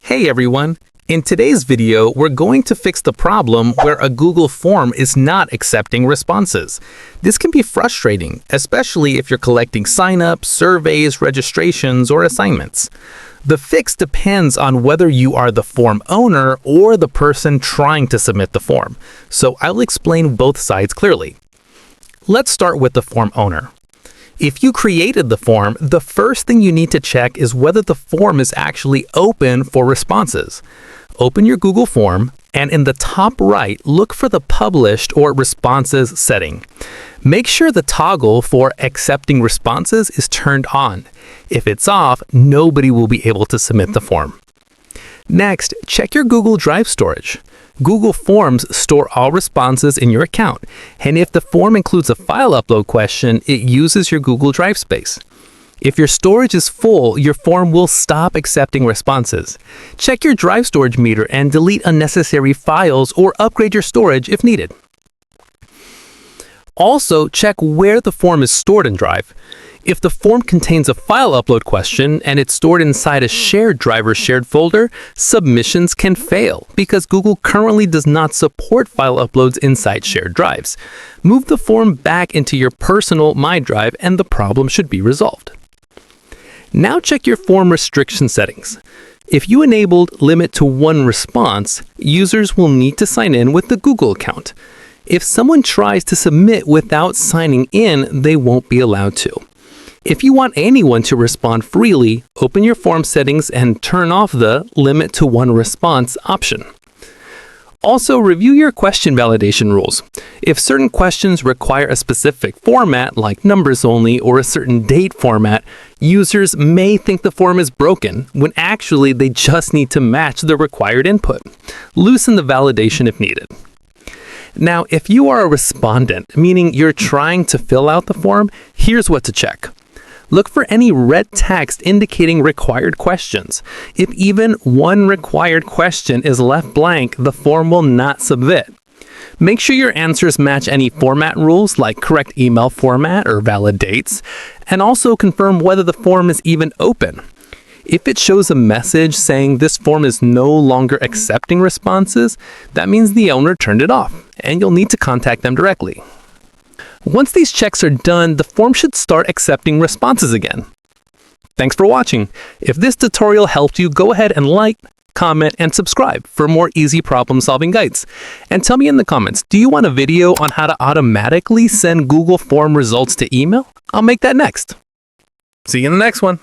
Hey everyone! In today's video, we're going to fix the problem where a Google form is not accepting responses. This can be frustrating, especially if you're collecting signups, surveys, registrations, or assignments. The fix depends on whether you are the form owner or the person trying to submit the form, so I'll explain both sides clearly. Let's start with the form owner. If you created the form, the first thing you need to check is whether the form is actually open for responses. Open your Google form, and in the top right, look for the Published or Responses setting. Make sure the toggle for Accepting Responses is turned on. If it's off, nobody will be able to submit the form. Next, check your Google Drive storage. Google Forms store all responses in your account, and if the form includes a file upload question, it uses your Google Drive space. If your storage is full, your form will stop accepting responses. Check your Drive storage meter and delete unnecessary files or upgrade your storage if needed. Also, check where the form is stored in Drive. If the form contains a file upload question and it's stored inside a shared drive or shared folder, submissions can fail because Google currently does not support file uploads inside shared drives. Move the form back into your personal My Drive and the problem should be resolved. Now check your form restriction settings. If you enabled limit to one response, users will need to sign in with the Google account. If someone tries to submit without signing in, they won't be allowed to. If you want anyone to respond freely, open your form settings and turn off the Limit to One Response option. Also, review your question validation rules. If certain questions require a specific format, like numbers only or a certain date format, users may think the form is broken, when actually they just need to match the required input. Loosen the validation if needed. Now, if you are a respondent, meaning you're trying to fill out the form, here's what to check. Look for any red text indicating required questions. If even one required question is left blank, the form will not submit. Make sure your answers match any format rules like correct email format or valid dates, and also confirm whether the form is even open. If it shows a message saying this form is no longer accepting responses, that means the owner turned it off, and you'll need to contact them directly. Once these checks are done, the form should start accepting responses again. Thanks for watching. If this tutorial helped you, go ahead and like, comment, and subscribe for more easy problem-solving guides. And tell me in the comments, do you want a video on how to automatically send Google form results to email? I'll make that next. See you in the next one.